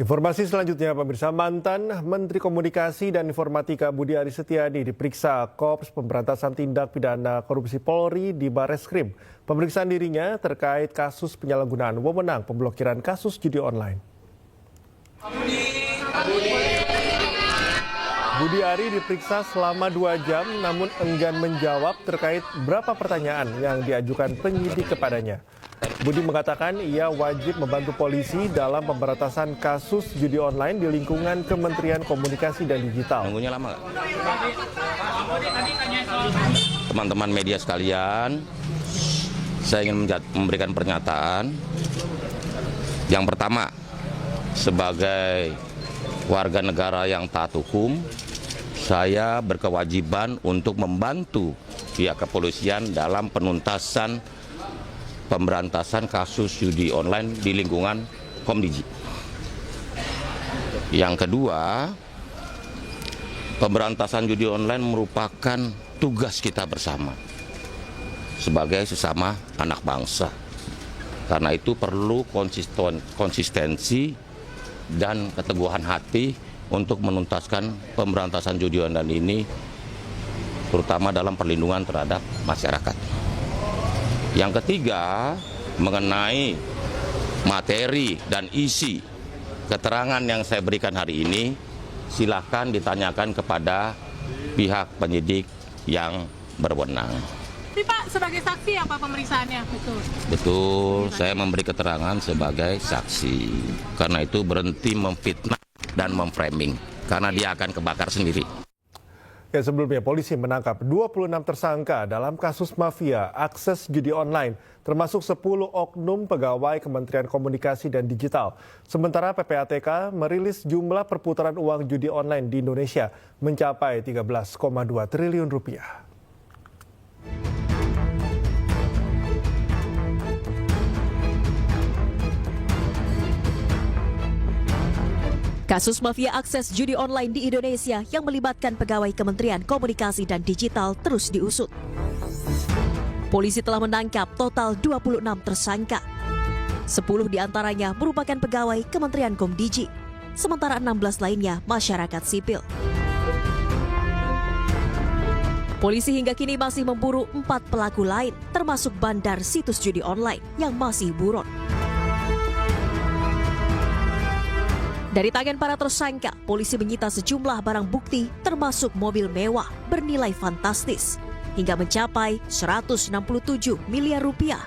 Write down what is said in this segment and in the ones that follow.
Informasi selanjutnya, pemirsa, mantan Menteri Komunikasi dan Informatika Budi Aris Setiadi diperiksa Korps Pemberantasan Tindak Pidana Korupsi Polri di Bareskrim. Pemeriksaan dirinya terkait kasus penyalahgunaan wewenang pemblokiran kasus judi online. Budi Ari diperiksa selama 2 jam namun enggan menjawab terkait berapa pertanyaan yang diajukan penyidik kepadanya. Budi mengatakan ia wajib membantu polisi dalam pemberantasan kasus judi online di lingkungan Kementerian Komunikasi dan Digital. Nunggunya lama nggak? Teman-teman media sekalian, saya ingin memberikan pernyataan. Yang pertama, sebagai warga negara yang taat hukum, saya berkewajiban untuk membantu pihak kepolisian dalam penuntasan pemberantasan kasus judi online di lingkungan Komdiji. Yang kedua, pemberantasan judi online merupakan tugas kita bersama sebagai sesama anak bangsa. Karena itu perlu konsistensi dan keteguhan hati untuk menuntaskan pemberantasan judi online ini, terutama dalam perlindungan terhadap masyarakat. Yang ketiga, mengenai materi dan isi keterangan yang saya berikan hari ini, silakan ditanyakan kepada pihak penyidik yang berwenang. Tapi Pak, sebagai saksi apa pemeriksaannya? Betul, saya memberi keterangan sebagai saksi. Karena itu berhenti memfitnah dan memframing, karena dia akan kebakar sendiri. Ya, sebelumnya polisi menangkap 26 tersangka dalam kasus mafia akses judi online, termasuk 10 oknum pegawai Kementerian Komunikasi dan Digital. Sementara PPATK merilis jumlah perputaran uang judi online di Indonesia mencapai 13,2 triliun rupiah. Kasus mafia akses judi online di Indonesia yang melibatkan pegawai Kementerian Komunikasi dan Digital terus diusut. Polisi telah menangkap total 26 tersangka. 10 diantaranya merupakan pegawai Kementerian Komdiji, sementara 16 lainnya masyarakat sipil. Polisi hingga kini masih memburu 4 pelaku lain, termasuk bandar situs judi online yang masih buron. Dari tangan para tersangka, polisi menyita sejumlah barang bukti termasuk mobil mewah bernilai fantastis hingga mencapai 167 miliar rupiah.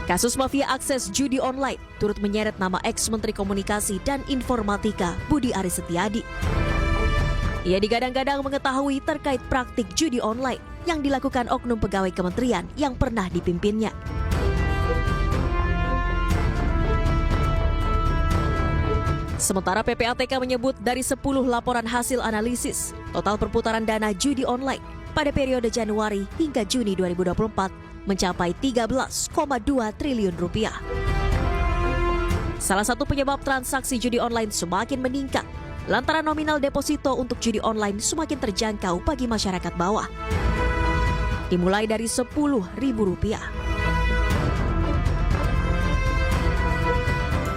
Kasus mafia akses judi online turut menyeret nama ex-Menteri Komunikasi dan Informatika Budi Aris Setiadi. Ia digadang-gadang mengetahui terkait praktik judi online yang dilakukan oknum pegawai kementerian yang pernah dipimpinnya. Sementara PPATK menyebut dari 10 laporan hasil analisis, total perputaran dana judi online pada periode Januari hingga Juni 2024 mencapai 13,2 triliun rupiah. Salah satu penyebab transaksi judi online semakin meningkat lantaran nominal deposito untuk judi online semakin terjangkau bagi masyarakat bawah. Dimulai dari Rp10.000.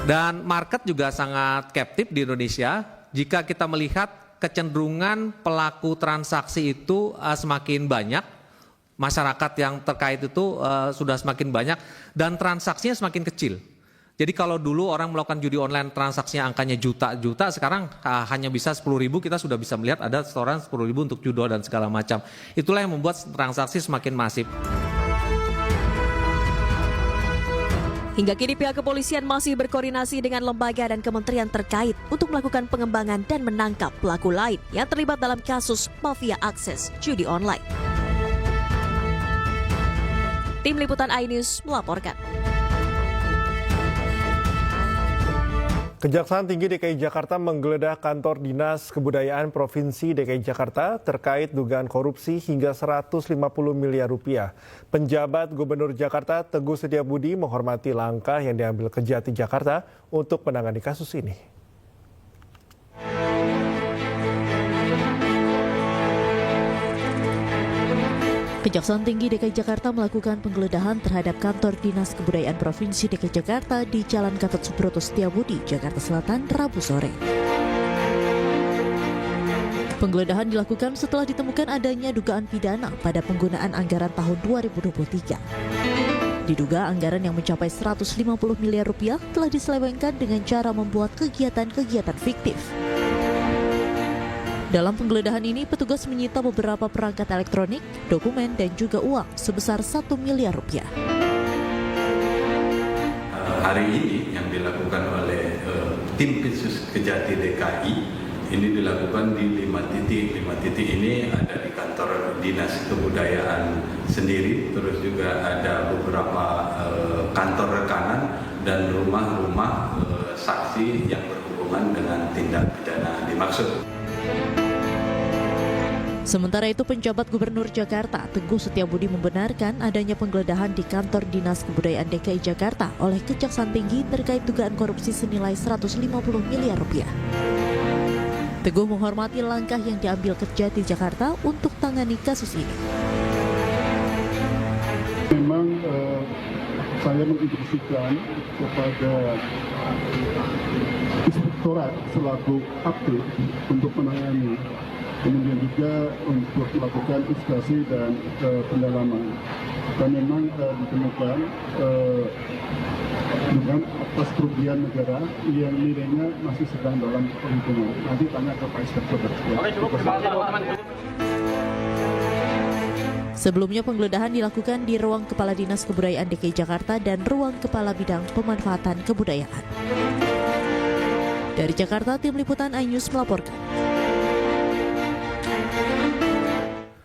Dan market juga sangat captive di Indonesia. Jika kita melihat kecenderungan pelaku transaksi itu semakin banyak, masyarakat yang terkait itu sudah semakin banyak, dan transaksinya semakin kecil. Jadi kalau dulu orang melakukan judi online transaksinya angkanya juta-juta, sekarang hanya bisa 10.000, kita sudah bisa melihat ada setoran 10.000 untuk judo dan segala macam. Itulah yang membuat transaksi semakin masif. Hingga kini pihak kepolisian masih berkoordinasi dengan lembaga dan kementerian terkait untuk melakukan pengembangan dan menangkap pelaku lain yang terlibat dalam kasus mafia akses judi online. Tim Liputan iNews melaporkan. Kejaksaan Tinggi DKI Jakarta menggeledah kantor Dinas Kebudayaan Provinsi DKI Jakarta terkait dugaan korupsi hingga 150 miliar rupiah. Penjabat Gubernur Jakarta Teguh Setiabudi menghormati langkah yang diambil Kejati Jakarta untuk menangani kasus ini. Kejaksaan Tinggi DKI Jakarta melakukan penggeledahan terhadap kantor Dinas Kebudayaan Provinsi DKI Jakarta di Jalan Gatot Subroto Setiabudi, Jakarta Selatan, Rabu sore. Penggeledahan dilakukan setelah ditemukan adanya dugaan pidana pada penggunaan anggaran tahun 2023. Diduga anggaran yang mencapai 150 miliar rupiah telah diselewengkan dengan cara membuat kegiatan-kegiatan fiktif. Dalam penggeledahan ini, petugas menyita beberapa perangkat elektronik, dokumen, dan juga uang sebesar 1 miliar rupiah. Hari ini yang dilakukan oleh tim khusus Kejati DKI ini dilakukan di 5 titik. 5 titik ini ada di kantor Dinas Kebudayaan sendiri, terus juga ada beberapa kantor rekanan dan rumah-rumah saksi yang berhubungan dengan tindak pidana dimaksud. Sementara itu, penjabat Gubernur Jakarta, Teguh Setiabudi, membenarkan adanya penggeledahan di kantor Dinas Kebudayaan DKI Jakarta oleh Kejaksaan Tinggi terkait dugaan korupsi senilai 150 miliar rupiah. Teguh menghormati langkah yang diambil Kejati Jakarta untuk tangani kasus ini. Memang saya menginstruksikan kepada Inspektorat selaku aktif untuk menangani, kemudian juga untuk melakukan investigasi dan pendalaman. Dan memang ditemukan dengan atas kerugian negara yang nilainya masih sedang dalam perhitungan. Nanti tanya ke Pak Inspektor. Sebelumnya penggeledahan dilakukan di ruang Kepala Dinas Kebudayaan DKI Jakarta dan ruang Kepala Bidang Pemanfaatan Kebudayaan. Dari Jakarta, tim liputan iNews melaporkan.